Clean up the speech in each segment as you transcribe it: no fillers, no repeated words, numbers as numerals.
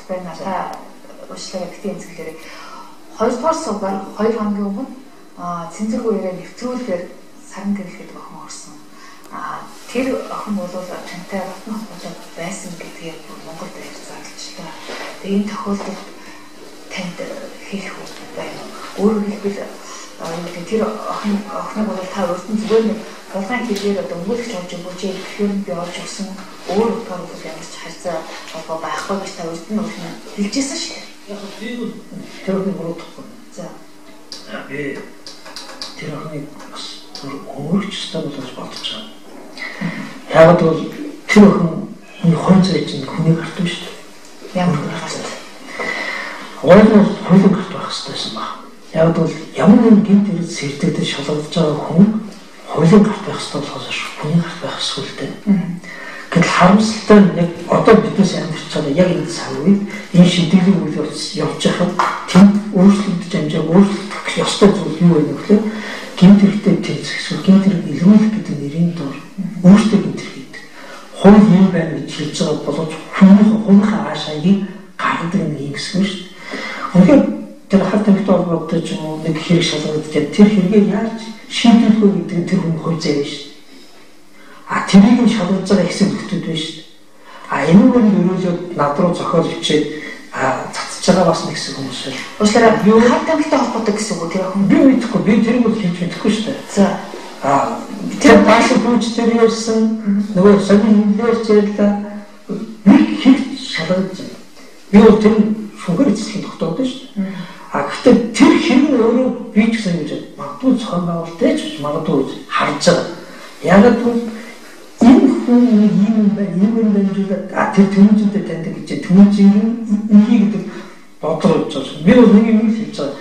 байна. Та уучлаарай гэхдээ энэ зүйлээр 2 дугаар сувгаар 2 хоногийн өмнө цэнзургүйгээ нэвтрүүлгээр саран гэрэлхэд охин орсон. Тэр охин бол тантай батны холбоотой байсан гэдгийг Монголд ярьцгаалжлаа. Тэгээ энэ тохиолдолд танд хэлэх үү байна. Өөрөөр хэлбэл тэр охиныг бол та өөртөө зүгээр нэг булгаан хэлээр одоо өнгөлөгч болж өгөөч гэхээр би олж өгсөн өөр утгаар бол ямар ч харьцаа холбоо байхгүй гэж та өөртөө өөртөө хэлжсэн шүү дээ. Яг би тэр охиныг буруудахгүй. За. Би тэр охиныг бас өнгөлөгч став болж бодож байгаа. Яг бол тэр охин хонцоо чинь хүний гарт биш шүү дээ. Ямар хүний гарт? Хонцоо хонцоо гарт байх хэрэгтэйсэн баг. Яг бол ямар нэгэн гинт ирээд сэрдэгдэж шалгаж байгаа хүн хуулийн гарт байх ёстой болохоос хүний гарт байх эсвэл гэтэл харамсалтай нь яг одоо биднээс амьдарч байгаа яг энэ цаг үед энэ шийдвэрийн үйл явж байхад тэнд өөрчлөгдөж амжааг өөрчлөх ёстой зүйл юу вэ гэвэл гинт хэрэгтэй тэнцэх эсвэл гинт хэрэг илрүүлэх гэдэг нэрийн дор өөртөө гинт хэрэгтэй. Хууль юм байна гэж хэлж байгаа боловч хүнийхээ аашаагийн гаргадаг нэг юм гэсэн шүү дээ. Үнэхээр тэр хат тамхитай холбоотой ч юм уу нэг хэрэг шалгагдаж тэр хэрэгээ яаж шийдвэрлэх вэ гэдэг тэр хүн хойцоо биш. Тэрийг нь шалгаж байгаа хэсэг нөхдөд биш. Энэ нь өрөөлөд над руу зохиол бичээд цацж байгаа бас нэг хэсэг хүмүүс шээ. Уучлаарай юу хат тамхитай холбоотой гэсэн үг тэр охин би мэдэхгүй би тэрийг бол хэлж мэдэхгүй шүү дээ. За. Тэр бааш түүч тэр ярьсан нөгөө сонин хэлж ярьлаа нэг хэд шалгаж байна. Би бол тэр шүгэр эцэслэх тогтоодог шүү дээ. Гэхдээ тэр хэрэг нь өөрөө би ч гэсэн гэж магадгүй зохион байгуулалттай ч магадгүй харж байгаа. Яг л энэ хүн юм байна гэдэг тэр түнжинтэй таньдаг гэж түнжин нэг гэдэг бодлоо гэж байна. Би бол нэг юм хэлж байгаа.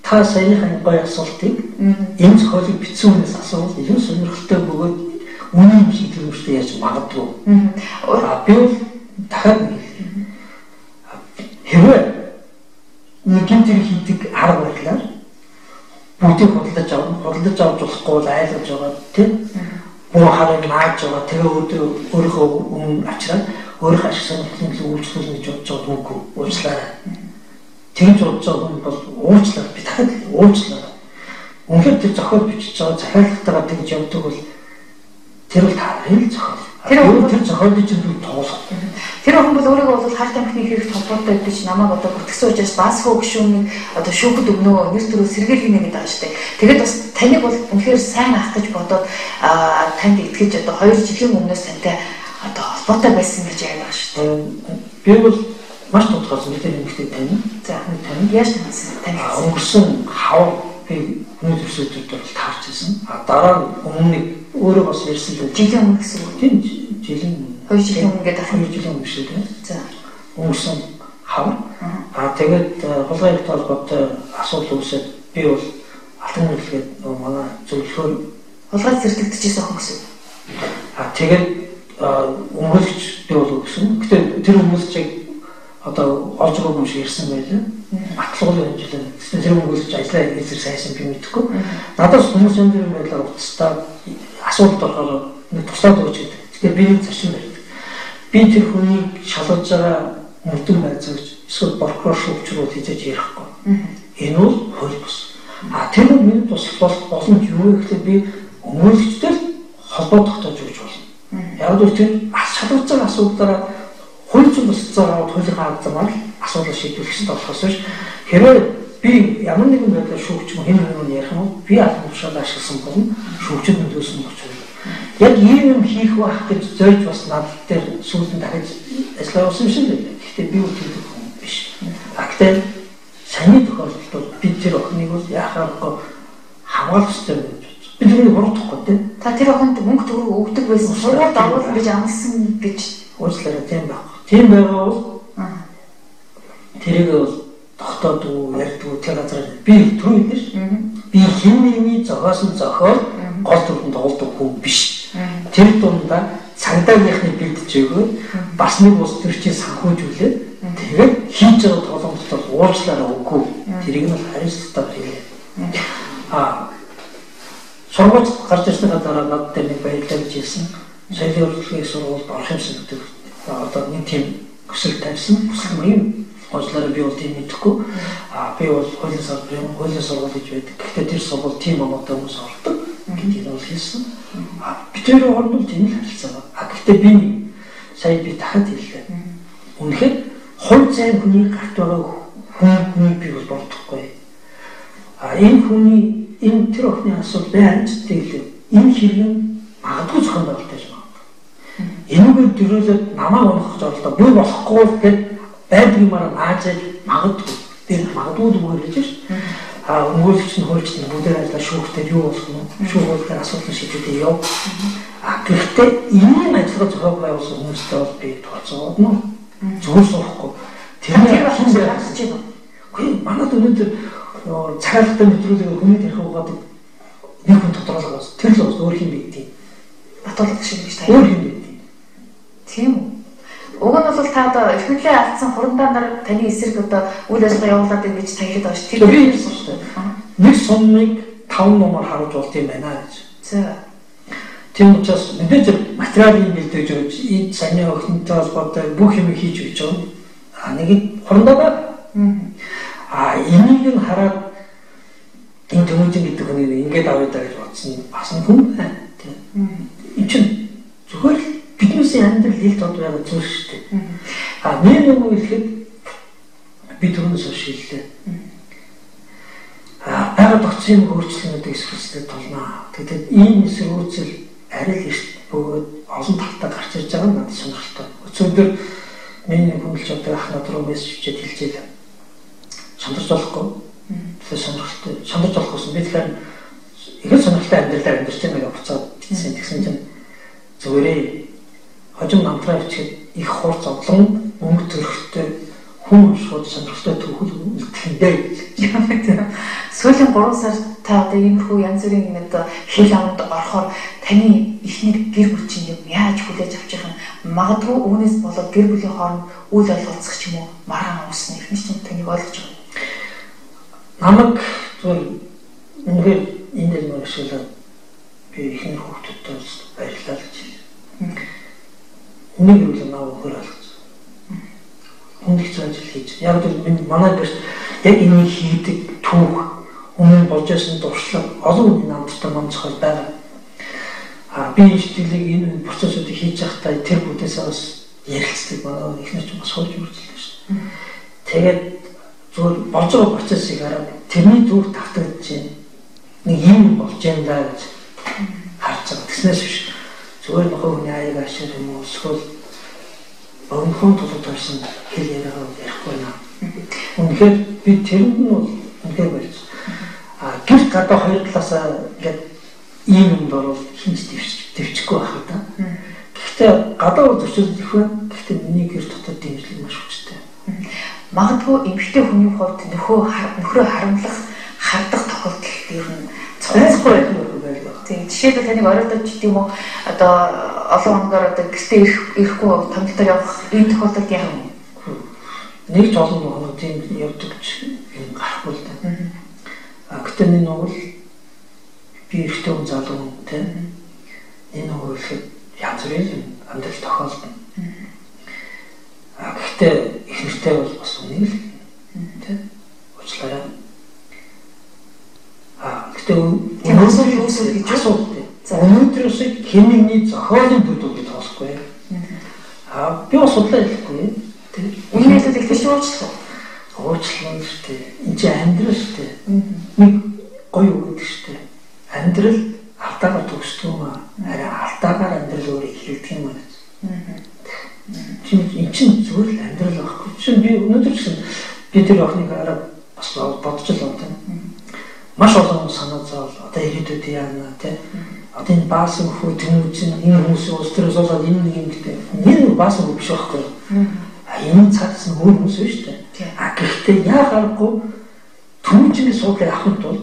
Та саяхан гоё асуултыг энэ зохиолыг бичсэн хүнээс асуувал илүү сонирхолтой бөгөөд үнэн юм шиг төрөмжтэй яаж магадгүй. Би бол дахиад хэрвээ нэг юм тэр хийдэг арга барилаар бүгдийг худалдаж авч болохгүй бол айлгаж байгаа тийм буу харыг нааж байгаа тэгээ өөрийнхөө өмнө авчраад өөрийнхөө ашиг сонирхлын үйлчлүүлнэ гэж бодож байгаа үгүй уучлаарай. Тэгж бодож байгаа хүн бол уучлаарай би дахиад уучлаарай. Үнэхээр тэр зохиол бичиж байгаа захиалгатайгаа тэгж явдаг бол тэр бол таарын зохиол. Тэр зохиолын чинь тоолох. Тэр охин бол өөрийгөө бол хар тамхины хэрэгт холбоотой гэж намайг одоо бүртгэсэн учраас Басхуу гишүүнийг одоо шүүхэд өгнөө нэр төрөө сэргийлгийнэ гэдэг байгаа шүү дээ. Тэгээд бас таныг бол үнэхээр сайн ах гэж бодоод танд итгэж одоо 2 жилийн өмнөөс тантай одоо холбоотой байсан гэж яриад байгаа шүү дээ. Би бол маш тодорхой мэдээ нэмэгтэй тань. За тань яаж таньсан? Тань өнгөрсөн хав би хүний төрсөд бол таарч ирсэн. Дараа нь өмнө өөрөө бас ярьсан л жилийн өмнө гэсэн үг. Тийм жилийн 2 жилийн өмнө гэдэг 2 жилийн өмнө шүү дээ. За. Өнгөрсөн хав. Тэгээд хулгай холбоотой асуудал үүсээд би бол алтан үйлгээд манай зөвлөхөр хулгай зэрлэгдэжсэн охин гэсэн. Тэгээд өнгөлөгч би бол өгсөн. Гэтэ тэр өнгөлөгчийг одоо олж байгаа юм шиг ирсэн байлаа. Баталгуулын хэмжээ. Тэр өнгөлөгч ажиллаа хийсэр сайсан би мэдэхгүй. Надаас хүмүүс энэ юм байдлаар уцтаа асуудал орохоор нэг туслаад өгч гэдэг. Тэгэхээр би нэг зарчим барьдаг. Би тэр хүнийг шалгаж байгаа мөрдөн байцаагч эсвэл прокурор шүүгчрүүд хийж ярихгүй. Энэ бол хууль бус. Тэр нь миний туслах боломж юу вэ гэхээр би өнгөлөгчтэй холбоо тогтоож өгч болно. Яг л тэр шалгаж байгаа асуудлаараа хууль зүйн босцоо хуулийн хаалцмаар асуудал шийдвэрлэх хэрэгтэй болохоос биш. Хэрвээ би ямар нэгэн байдлаар шүүгч хэн нэгэн ярих юм би албан тушаалаа ашигласан болно. Шүүгчд нөлөөсөн болчихно. Яг ийм юм хийх байх гэж зойж бас над дээр сүүлд дахиж ажилласан шиг байлаа. Гэхдээ би үл хэлэх хүн биш. Гэхдээ саний тохиолдолд бол би тэр охиныг бол яхаарахгүй хамгаалах хэрэгтэй гэж бодож. Би тэрийг буруудахгүй тийм. Та тэр охинд мөнгө төгрөг өгдөг байсан. Сургуульд оруулах гэж амласан гэж уучлаарай тийм байх. Тийм байгаа бол тэрийг бол тогтоодог, ярьдаг тэр газар би түрүү хэлсэн шүү. Би химийн зохиосон зохиол гол дүрмэнд тоглодог хүн биш. Тэр дундаа цагдаагийнхны бэлдэж өгөөд бас нэг ус төр чинь санхүүжүүлээд тэгээд хийж байгаа тоглоомжтой уучлаарай үгүй. Тэрийг нь хариуцлагатайгаар хийлээ. Сургууль гарч ирсний дараа над дээр нэг баярлалаа гэж хэлсэн. Соёлын урлагийн сургуульд орох юмсан гэдэг. Одоо нэг тийм хүсэл тавьсан. Хүсэл маягийн онцлогоо би бол тийм мэдэхгүй. Би бол хуулийн сургууль гэж байдаг. Гэхдээ тэр сургууль тийм оноотой хүмүүс ордог гэдгийг бол хэлсэн. Би тэр орнол тийм л харилцаа. Гэхдээ би сая би дахиад хэллээ. Үнэхээр хувь зайн хүний гарт байгаа хүний би бол бодохгүй. Энэ тэр охины асуудал байрцтай хэлээ. Энэ хэрэг нь магадгүй зохион байгуулалттай юм. Энэгээр дөрөөлөд намайг унах гэж орлоо. Би болохгүй гэхэд байдгиймаар наажиж магадгүй. Тэр магадгүй зүгээр хэлж ш. Өмгөөлөгч нь хуульч нь бүгдээр ажиллаа шүүхтэй юу болох нь? Шүүхүүлгээр асуудал шийдвэрлэе яв. Гэхдээ энэ ажлыг зохион байгуулсан хүмүүстэй бол би тооцоод нь зүгээр суухгүй. Тэр хин гаргаж байна. Гэхдээ манайд өнөөдөр цагаалтай мэдрүүлэг хүний тарих угаадаг нэг хүн тодорхойлгоос тэр л өөр юм бийдээ. Батуулах шиг биш таа. Өөр юм бийдээ. Тийм үү? Уг нь бол та одоо эрхлээ алдсан хурандаа нар таны эсрэг одоо үйл ажиллагаа явуулаад байна гэж таниад байгаа шүү. Тэр би хэлсэн шүү дээ. Нэг сумыг 5 номоор харуулж болт юм байна гэж. За. Тийм учраас мэдээж материалын бэлдэж өгч эд саний охинтой холбоотой бүх юм хийж өгч байгаа. Нэг хурандаа энийг нь хараад энэ төмөжин гэдэг хүний ингээд авъя даа гэж бодсон бас нэг хүн байна. Энэ чинь зөвхөн биднээс амьдрал хэл тод байгаа зүйл шүү дээ. Нэг юм хэлэхэд би түрүүнээс хойш хэллээ. Байгаль тогтсон өөрчлөлтүүдийг эсвэлцдэг тулнаа. Тэгээд ийм эсвэлцэл арай л эрт бөгөөд олон талтай гарч ирж байгаа нь надад сонирхолтой. Өчигдөр миний хүндэлж байгаа ахнад руу мессеж хийгээд хэлжээ. Шандарч болохгүй. Тэр сонирхолтой. Шандарч болохгүйсэн. Би тэгэхээр их сонирхолтой амьдралаар амьдарч байгаа гэж буцаад тэгсэн чинь зүгээрээ хожим намтраа ичгээд их хурц зовлон өнгө төрхтэй хүн шууд сонирхолтой төвхөл үлдэхиндээ. Сүүлийн 3 сар та одоо иймэрхүү янз бүрийн нэг хэл амд орохоор таны ихний гэр бүл чинь юм яаж хүлээж авч байгаа юм магадгүй үүнээс болоод гэр бүлийн хооронд үйл ойлголцох ч юм уу маргаан уусна ихний чинь таныг ойлгож байгаа. Намайг зөв үнээр энэ нэг шилэн би ихний хүүхдүүдтэй баярлалаа гэж хэлээ. Нэг үйл намайг хөр алгаж. Хүндх ажил хийж. Яг л манай гэрт яг энийг хийдэг түүх өмнө болж байсан дуршлаг олон хүний намттай ном зохиол байгаа. Би ижлэлийг энэ процессыг хийж байхдаа тэр бүдээсээ бас ярилцдаг манай ихнэр ч бас хойж үргэлжлэв шүү. Тэгээд зөв болж байгаа процессыг хараад тэрний түүх тавтагдж байна. Нэг юм болж байна даа гэж харж байгаа. Тэснээс биш. Зүгээр нөхөр хүний аяг ашиг юм уу эсвэл өнгөн тулд тавьсан хэл яриагаа ярихгүй наа. Үнэхээр би тэрэнд нь бол үнэхээр болж. Гэрт гадаа хоёр талаасаа ингээд ийм юмд орвол хинч төвчгүй байх та. Гэхдээ гадаа зөрчил их байна. Гэхдээ миний гэр дотор дэмжлэг маш хүчтэй. Магадгүй эмэгтэй хүний хувьд нөхрөө харамлах хардах тохиолдол ер нь цогцгүй байх юм байна. Тийм жишээлбэл таныг ороодож тийм үү одоо олон хоногор одоо гэртээ ирэхгүй томилтоор явах ийм тохиолдолд яах вэ? Нэг ч олон хоног тийм явдаг юм гарахгүй л да. Гэхдээ энэ бол би ихтэй хүн залуу хүн тийм энэ бол янз бүрийн амьдрал тохиолдно. Гэхдээ их нэртэй бол бас үнийг л тийм уучлаарай. Гэхдээ өнөөдөр үсэл гэж асуудаг. Өнөөдрөөс хэмнэгний зохиолын бүдүүг гэж тоосхгүй. Би бас судлаа хэлэхгүй. Үнэн хэлээд их уучлах. Уучлах шүү дээ. Энд чинь амьдрал шүү дээ. Нэг гоё үг гэдэг шүү дээ. Амьдрал алдаагаар төгсдөг юм аа. Арай алдаагаар амьдрал өөрөө эхэлдэг юм аа. Энд чинь зүгээр л амьдрал байхгүй. Чинь би өнөөдөр чинь би тэр охиныг арай бас бодож л байна. Маш олон санаа зовлоо. Одоо ирээдүйд яана тий. Одоо энэ баасан хүү тэмүүлж энэ хүмүүсийн улс төрөөс болоод энэ нэг юм гэдэг. Энэ баасан хүү биш байхгүй. Энэ цаасан өөр хүмүүс шүү дээ. Гэхдээ яагаад түнжиний суудлыг авахын тулд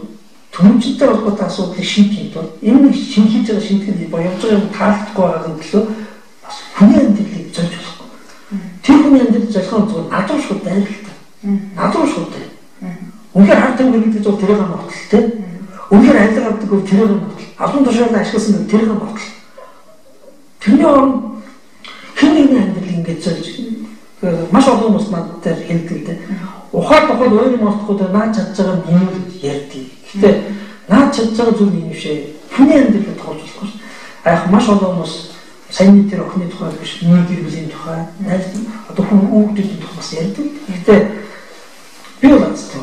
түнжинтэй холбоотой асуудлыг шийдэхин тулд энэ шинэ хийж байгаа шинтгэл боёвж байгаа юм таалдахгүй байгааг төлөө бас хүний амьдралыг зорж болохгүй. Тэр хүний амьдралыг зорихын тулд надруу шууд байна л та. Надруу шууд байна. Үнэхээр харт гэдэг зүйл тэрийг нотол тэ. Үнэхээр айлг авдаг бол тэрийг нотол. Албан тушаалд ашигласан тэрийг нотол. Тэрний оронд хэн нэгний амьдрал ингэж зорж маш олон хүмүүс надад хэлдэг дээ. Ухаад тухайд өөр юм болохгүй наад чадж байгаа юм ярьдаг. Гэхдээ наад чадж байгаа зүйл юм шээ. Хүний амьдралд тоолж болохгүй шүү. Аях маш олон хүмүүс сайн тэр охины тухай биш, нэг гэр бүлийн тухай, найз одоо хүн өвдөдийн тухай бас ярьдаг. Гэхдээ би болоостой.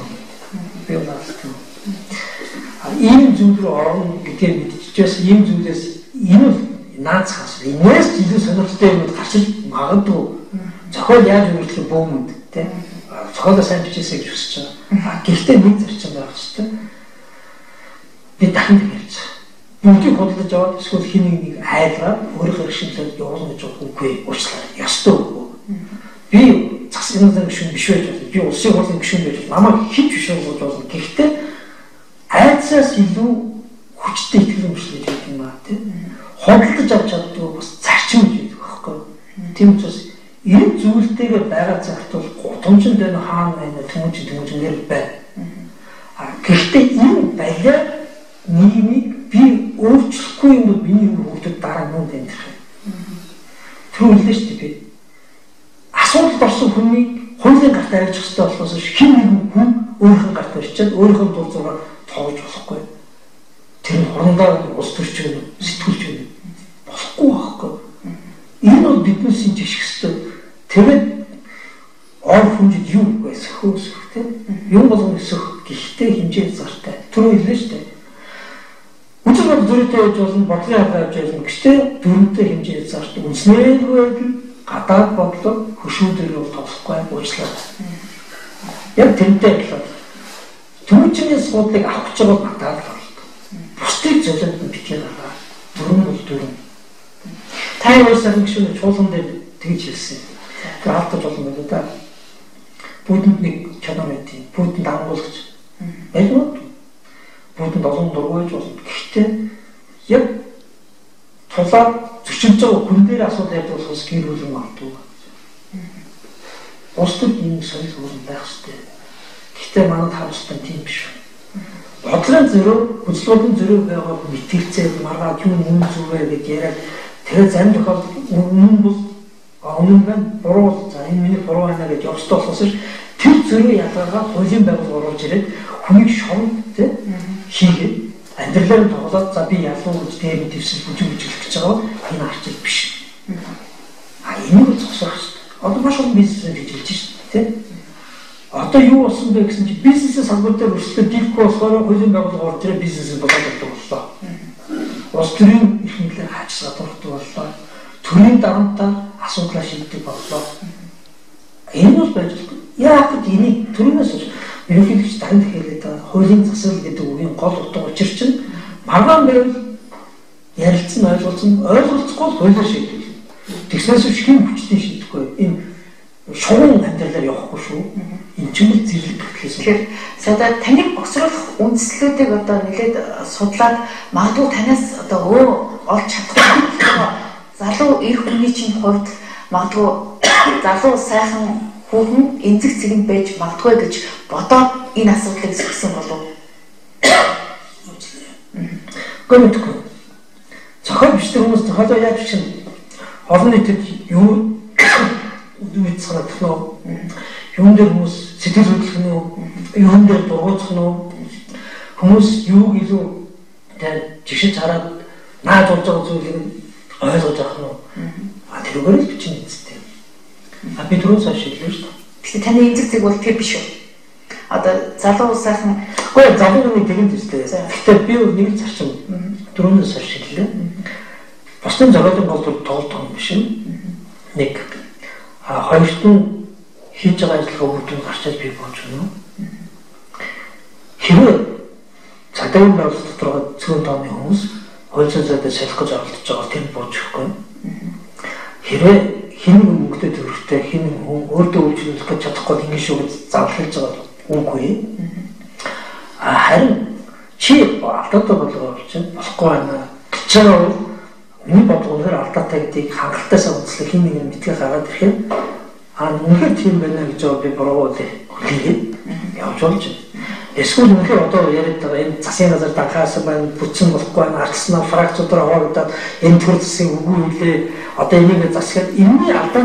Ийм зүйл рүү орно гэдгээ мэдчихээс ийм зүйлээс энэ наацхаас энэс илүү сонирхолтой юм гарч магадгүй зохиол яаж үйлчлэх бөөмөнд тийм зохиолоо сайн бичээсэй гэж хүсэж байгаа. Гэхдээ нэг зарчим байх ч тийм би дахин ярьж байгаа. Бүгдийг бодлож аваад эсвэл хин нэг айлгаад өөрийнхөө шинжилгээд явуулна гэж үгүй уучлаарай. Ястай үгүй. Би засгийн гишүүн биш байж болно. Би улсын хурлын гишүүн байж болно. Намайг хинч биш болж болно. Гэхдээ айцаас илүү хүчтэй итгэл өмчлөж байдаг юм аа тийм. Худалдаж авч чаддаг бас зарчим гэж байдаг байхгүй. Тийм учраас энэ зүйлтэйгээ байгаа цагт бол гудамжинд энэ хаана байна тэмүүлжнээр байна. Гэхдээ энэ байлаа нийгмийг би өөрчлөхгүй юм бол миний хүүхдүүд дараа нь амьдрах юм. Тэр үлдээ шүү дээ. Асуудалд орсон хүнийг хуулийн гарт авчих хэрэгтэй болохоос хэн нэгэн хүн өөрийнхөө гарт барьчаад өөрийнхөө дуу зураг тоож болохгүй. Тэр хорондоо ус төрч өгнө, сэтгүүлч өгнө. Болохгүй байхгүй. Энэ бол биднээс энэ жишг хэвээр тэгээд ор хүнжид юу байсан хөөсөх тийм юм болгоно өсөх гэхдээ хэмжээ зартай. Түрүү хэллээ шүү дээ. Үгүй бол зөрүүтэй байж болно, бодлын хаваа явж болно. Гэхдээ дөрөнтэй хэмжээ зартай. Үнснээргүй байдал гадаад бодлоо хөшөөдөр бол тоглохгүй уучлаа. Яг тэнтэй болоод түүчний суудлыг авах гэж байгаа надад л бол. Бусдыг золиод битгий гараа. Дөрөн бол дөрөн. Та уусаар гişүн чуулган дээр тэгж хэлсэн. Тэр алдаж болно гэдэг да. Бүдэнд нэг чанар байдیں۔ Бүдэнд ангуулагч. Байлгүй. Бүдэнд олон дургуйж болно. Гэхдээ яг тулаад зөрчилж байгаа хүн дээр асуудал ярьдаг болохоос гэр бүл юм автуу. Бусдад ийм соёл хөрөн байх хэрэгтэй. Гэхдээ манайд харамсалтай тийм биш. Бодлын зөрөө, хүчлүүдийн зөрөө байгаа мэтгэлцээ маргаад юу юм зүвэ гэж яриад тэгээ зам тохиол өмнө бол өмнө нь буруу за энэ миний буруу байна гэж явцтай болохоос тэр зөрөө ялгаагаа хуулийн байгууллага оруулж ирээд хүнийг шоронд хийгээд амьдралаар нь тоглоод за би ялуу гэж дээр нь твсэл бүжиглэх гэж байгаа энэ арчил биш. Энэ бол зогсоох шүү. Одоо маш олон бизнесээр хийж шүү дээ. Одоо юу болсон бэ гэсэн чинь бизнесийн салбар дээр өрсөлдөж дийлэхгүй болохоор хуулийн байгууллага орж ирээд бизнесийг болоод боллоо. Улс төрийн эрхлэлээр хаачсаа дуртай боллоо. Төрийн дарамтаар асуудлаа шийддэг боллоо. Энэ бол байж байгаа. Яг л энийг төрөөс ерөнхийлөгч танд хэлээд байгаа хуулийн засал гэдэг үгийн гол утга учир чинь маргаан байвал ярилцсан ойлголцохгүй хуулиар шийдэх. Тэгснээс хэн хүчтэй шийдэхгүй. Энэ шугам амьдралаар явахгүй шүү. Энэ ч юм зэрлэг гэхлээс. Тэгэхээр сая таныг богсруулах үндслүүдийг одоо нэлээд судлаад магадгүй танаас одоо олж чадахгүй залуу эх хүний чинь хувьд магадгүй залуу сайхан хүүхэн энцэг цэгэнд байж магадгүй гэж бодоод энэ асуудлыг зөвсөн болов. Гомдгүй. Зохиол бичдэг хүмүүс зохиолоо яаж бичин олон нийтэд юу үгүй санагдах нь юм дээр хүмүүс сэтгэл хөдлөх нь юм дээр дургуутах нь хүмүүс юуг илүү жишиж хараад нааж болж байгаа зүйлийг ойлгож авах нь тэрүүгээр л бичин эцтэй. Би түрүүс ашиглав шүү дээ. Гэхдээ таны энцэг цэг бол тэр биш үү? Одоо залуу сайхан үгүй залуу нэг тэгэн төстэй. Гэхдээ би нэг л зарчим түрүүнээс ашиглав. Бусдын зорилгын гол тоглох юм биш үү? Нэг хоёрт нь хийж байгаа ажиллагаа бүгд гарчаад би болж байна. Хэрвээ цагдаагийн байгууллага дотор цөөн тооны хүмүүс хууль зүйнтэй салхих гэж оролдож байгаа тэр бууж өгөхгүй. Хэрвээ хин мөнгөтэй төвөртэй хин хүн өөртөө үйлчлүүлэх гэж чадахгүй ингэ шүү гэж зарлуулж байгаа үгүй. Харин чи алдаатай болгоо чинь болохгүй байна. Гэвч миний бодлогоор алдаатай гэдгийг хангалттай онцлог хин нэг мэдгээ гаргаад ирэхээр үнэхээр тийм байна гэж би буруу хэлээд явж болж байна. Эсвэл үнэхээр одоо яриад байгаа энэ засгийн газар данхаас байна бүтсэн болохгүй байна. Арчснаа фракцуудаар хавагдаад энэ төр засгийн үгүй үлээ одоо энийг засгаад энэний алдаа